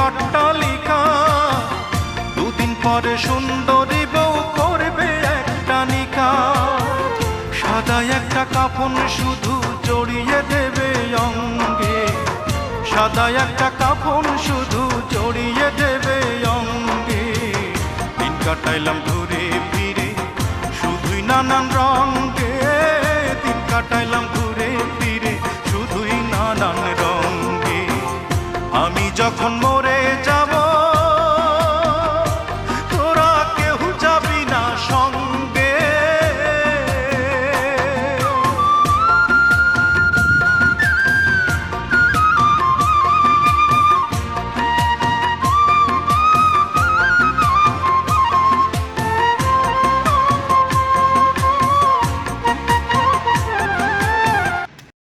অট্টালিকা, দুদিন পরে সুন্দরী বউ করবে একটা নিকা। সাদা একটা কাফন শুধু জড়িয়ে দেবে অঙ্গে, সাদা একটা কাফন শুধু জড়িয়ে দেবে অঙ্গে। দিন কাটাইলাম ঘুরে ফিরে শুধুই নানান রঙে, দিন কাটাইলাম ঘুরে